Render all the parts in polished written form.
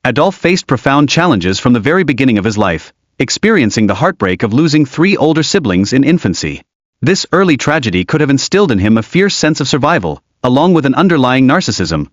Adolf faced profound challenges from the very beginning of his life, experiencing the heartbreak of losing 3 older siblings in infancy. This early tragedy could have instilled in him a fierce sense of survival, along with an underlying narcissism.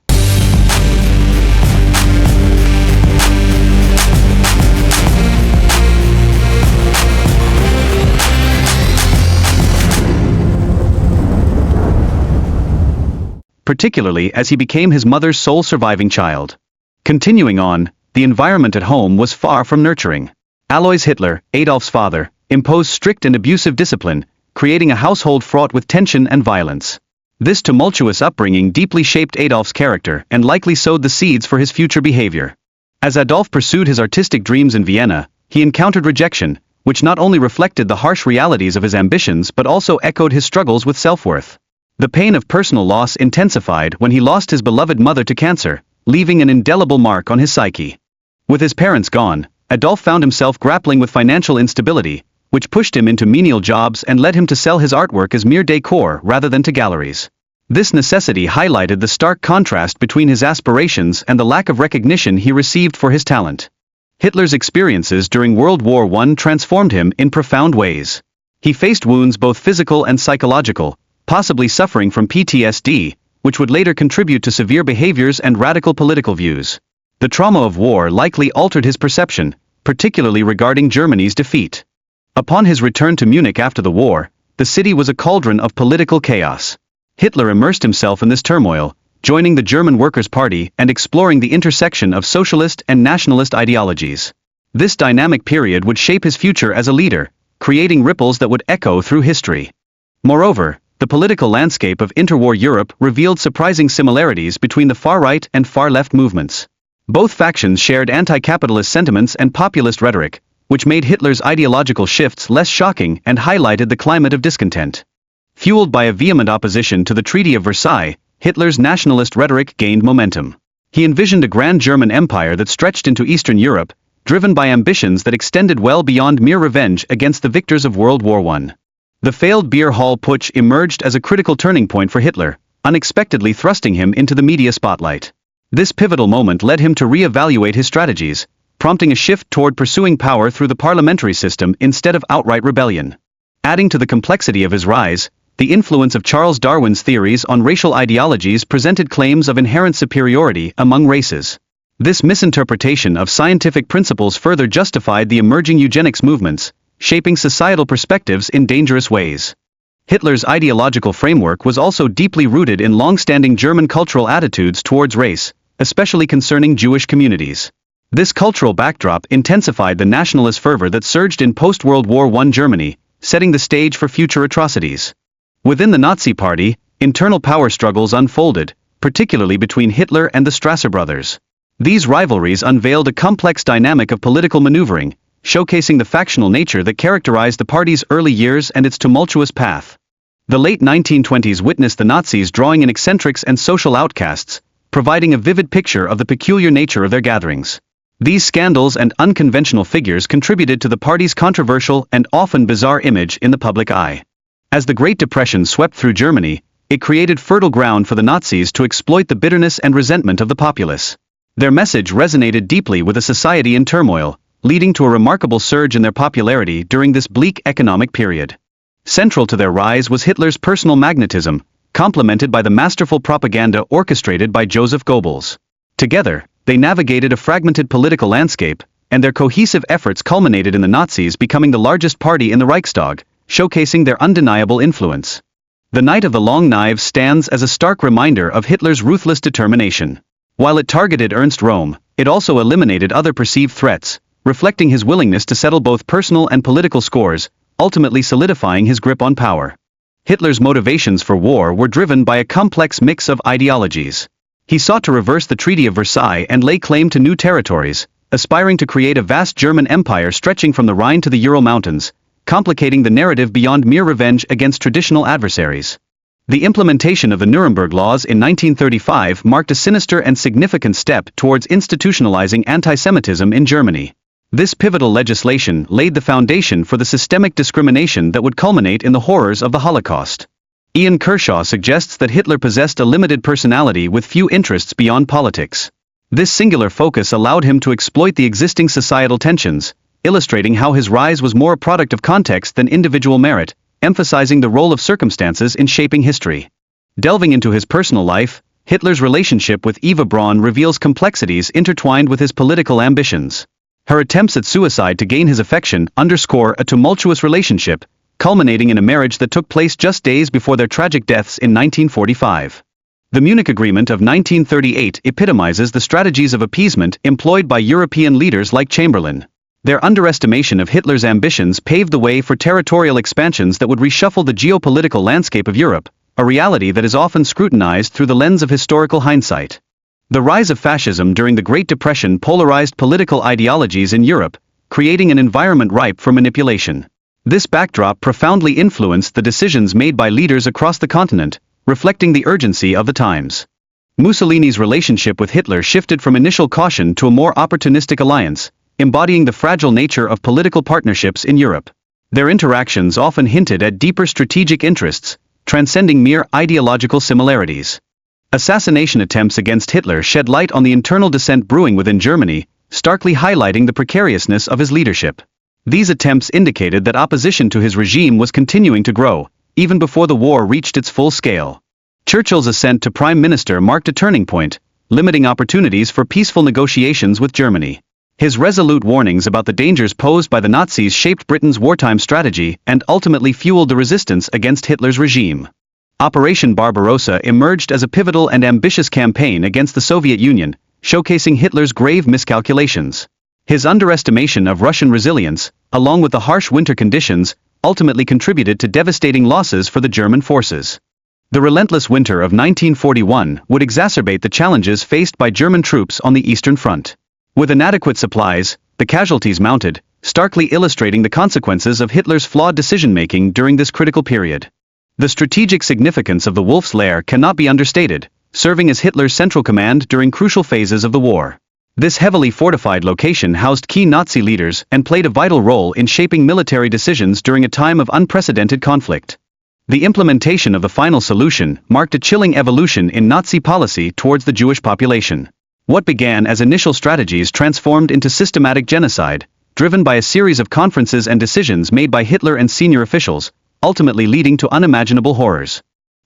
Particularly as he became his mother's sole surviving child. Continuing on, the environment at home was far from nurturing. Alois Hitler, Adolf's father, imposed strict and abusive discipline, creating a household fraught with tension and violence. This tumultuous upbringing deeply shaped Adolf's character and likely sowed the seeds for his future behavior. As Adolf pursued his artistic dreams in Vienna, he encountered rejection, which not only reflected the harsh realities of his ambitions but also echoed his struggles with self-worth. The pain of personal loss intensified when he lost his beloved mother to cancer, leaving an indelible mark on his psyche. With his parents gone, Adolf found himself grappling with financial instability, which pushed him into menial jobs and led him to sell his artwork as mere decor rather than to galleries. This necessity highlighted the stark contrast between his aspirations and the lack of recognition he received for his talent. Hitler's experiences during World War I transformed him in profound ways. He faced wounds both physical and psychological, possibly suffering from PTSD, which would later contribute to severe behaviors and radical political views. The trauma of war likely altered his perception, particularly regarding Germany's defeat. Upon his return to Munich after the war, the city was a cauldron of political chaos. Hitler immersed himself in this turmoil, joining the German Workers' Party and exploring the intersection of socialist and nationalist ideologies. This dynamic period would shape his future as a leader, creating ripples that would echo through history. Moreover, the political landscape of interwar Europe revealed surprising similarities between the far-right and far-left movements. Both factions shared anti-capitalist sentiments and populist rhetoric, which made Hitler's ideological shifts less shocking and highlighted the climate of discontent. Fueled by a vehement opposition to the Treaty of Versailles, Hitler's nationalist rhetoric gained momentum. He envisioned a grand German empire that stretched into Eastern Europe, driven by ambitions that extended well beyond mere revenge against the victors of World War I. The failed beer hall putsch emerged as a critical turning point for Hitler, unexpectedly thrusting him into the media spotlight. This pivotal moment led him to re-evaluate his strategies, prompting a shift toward pursuing power through the parliamentary system instead of outright rebellion. Adding to the complexity of his rise, the influence of Charles Darwin's theories on racial ideologies presented claims of inherent superiority among races. This misinterpretation of scientific principles further justified the emerging eugenics movements, shaping societal perspectives in dangerous ways. Hitler's ideological framework was also deeply rooted in long-standing German cultural attitudes towards race, especially concerning Jewish communities. This cultural backdrop intensified the nationalist fervor that surged in post-World War I Germany, setting the stage for future atrocities. Within the Nazi Party, internal power struggles unfolded, particularly between Hitler and the Strasser brothers. These rivalries unveiled a complex dynamic of political maneuvering, showcasing the factional nature that characterized the party's early years and its tumultuous path. The late 1920s witnessed the Nazis drawing in eccentrics and social outcasts, providing a vivid picture of the peculiar nature of their gatherings. These scandals and unconventional figures contributed to the party's controversial and often bizarre image in the public eye. As the Great Depression swept through Germany, it created fertile ground for the Nazis to exploit the bitterness and resentment of the populace. Their message resonated deeply with a society in turmoil, leading to a remarkable surge in their popularity during this bleak economic period. Central to their rise was Hitler's personal magnetism, complemented by the masterful propaganda orchestrated by Joseph Goebbels. Together, they navigated a fragmented political landscape, and their cohesive efforts culminated in the Nazis becoming the largest party in the Reichstag, showcasing their undeniable influence. The Night of the Long Knives stands as a stark reminder of Hitler's ruthless determination. While it targeted Ernst Röhm, it also eliminated other perceived threats, reflecting his willingness to settle both personal and political scores, ultimately solidifying his grip on power. Hitler's motivations for war were driven by a complex mix of ideologies. He sought to reverse the Treaty of Versailles and lay claim to new territories, aspiring to create a vast German empire stretching from the Rhine to the Ural Mountains, complicating the narrative beyond mere revenge against traditional adversaries. The implementation of the Nuremberg Laws in 1935 marked a sinister and significant step towards institutionalizing anti-Semitism in Germany. This pivotal legislation laid the foundation for the systemic discrimination that would culminate in the horrors of the Holocaust. Ian Kershaw suggests that Hitler possessed a limited personality with few interests beyond politics. This singular focus allowed him to exploit the existing societal tensions, illustrating how his rise was more a product of context than individual merit, emphasizing the role of circumstances in shaping history. Delving into his personal life, Hitler's relationship with Eva Braun reveals complexities intertwined with his political ambitions. Her attempts at suicide to gain his affection underscore a tumultuous relationship, culminating in a marriage that took place just days before their tragic deaths in 1945. The Munich Agreement of 1938 epitomizes the strategies of appeasement employed by European leaders like Chamberlain. Their underestimation of Hitler's ambitions paved the way for territorial expansions that would reshuffle the geopolitical landscape of Europe, a reality that is often scrutinized through the lens of historical hindsight. The rise of fascism during the Great Depression polarized political ideologies in Europe, creating an environment ripe for manipulation. This backdrop profoundly influenced the decisions made by leaders across the continent, reflecting the urgency of the times. Mussolini's relationship with Hitler shifted from initial caution to a more opportunistic alliance, embodying the fragile nature of political partnerships in Europe. Their interactions often hinted at deeper strategic interests, transcending mere ideological similarities. Assassination attempts against Hitler shed light on the internal dissent brewing within Germany, starkly highlighting the precariousness of his leadership. These attempts indicated that opposition to his regime was continuing to grow, even before the war reached its full scale. Churchill's ascent to prime minister marked a turning point, limiting opportunities for peaceful negotiations with Germany. His resolute warnings about the dangers posed by the Nazis shaped Britain's wartime strategy and ultimately fueled the resistance against Hitler's regime. Operation Barbarossa emerged as a pivotal and ambitious campaign against the Soviet Union, showcasing Hitler's grave miscalculations. His underestimation of Russian resilience, along with the harsh winter conditions, ultimately contributed to devastating losses for the German forces. The relentless winter of 1941 would exacerbate the challenges faced by German troops on the Eastern Front. With inadequate supplies, the casualties mounted, starkly illustrating the consequences of Hitler's flawed decision-making during this critical period. The strategic significance of the Wolf's Lair cannot be understated, serving as Hitler's central command during crucial phases of the war. This heavily fortified location housed key Nazi leaders and played a vital role in shaping military decisions during a time of unprecedented conflict. The implementation of the final solution marked a chilling evolution in Nazi policy towards the Jewish population. What began as initial strategies transformed into systematic genocide, driven by a series of conferences and decisions made by Hitler and senior officials, ultimately leading to unimaginable horrors.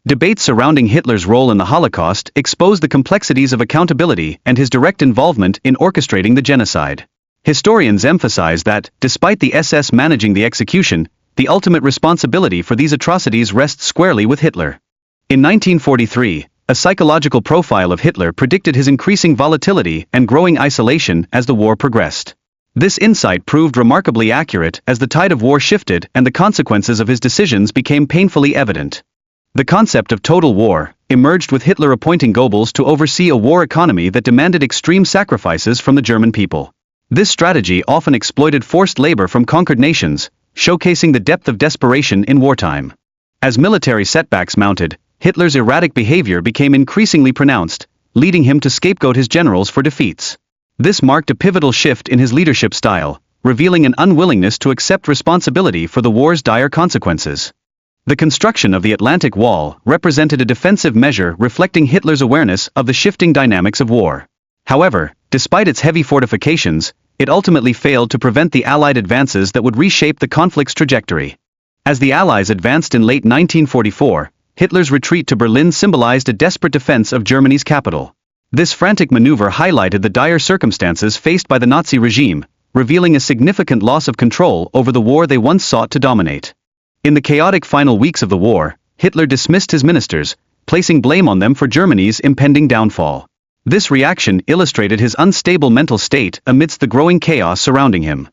Debates surrounding Hitler's role in the Holocaust exposed the complexities of accountability and his direct involvement in orchestrating the genocide. Historians emphasize that, despite the SS managing the execution, the ultimate responsibility for these atrocities rests squarely with Hitler. In 1943, a psychological profile of Hitler predicted his increasing volatility and growing isolation as the war progressed. This insight proved remarkably accurate as the tide of war shifted and the consequences of his decisions became painfully evident. The concept of total war emerged with Hitler appointing Goebbels to oversee a war economy that demanded extreme sacrifices from the German people. This strategy often exploited forced labor from conquered nations, showcasing the depth of desperation in wartime. As military setbacks mounted, Hitler's erratic behavior became increasingly pronounced, leading him to scapegoat his generals for defeats. This marked a pivotal shift in his leadership style, revealing an unwillingness to accept responsibility for the war's dire consequences. The construction of the Atlantic Wall represented a defensive measure reflecting Hitler's awareness of the shifting dynamics of war. However, despite its heavy fortifications, it ultimately failed to prevent the Allied advances that would reshape the conflict's trajectory. As the Allies advanced in late 1944, Hitler's retreat to Berlin symbolized a desperate defense of Germany's capital. This frantic maneuver highlighted the dire circumstances faced by the Nazi regime, revealing a significant loss of control over the war they once sought to dominate. In the chaotic final weeks of the war, Hitler dismissed his ministers, placing blame on them for Germany's impending downfall. This reaction illustrated his unstable mental state amidst the growing chaos surrounding him.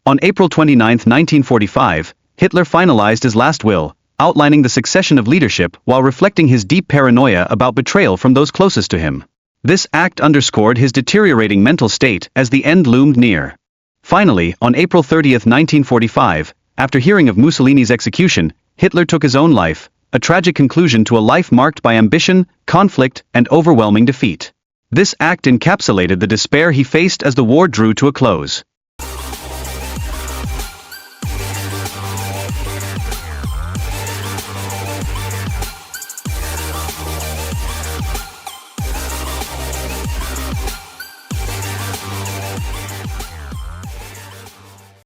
On April 29, 1945, Hitler finalized his last will, outlining the succession of leadership while reflecting his deep paranoia about betrayal from those closest to him. This act underscored his deteriorating mental state as the end loomed near. Finally, on April 30, 1945, after hearing of Mussolini's execution, Hitler took his own life, a tragic conclusion to a life marked by ambition, conflict, and overwhelming defeat. This act encapsulated the despair he faced as the war drew to a close.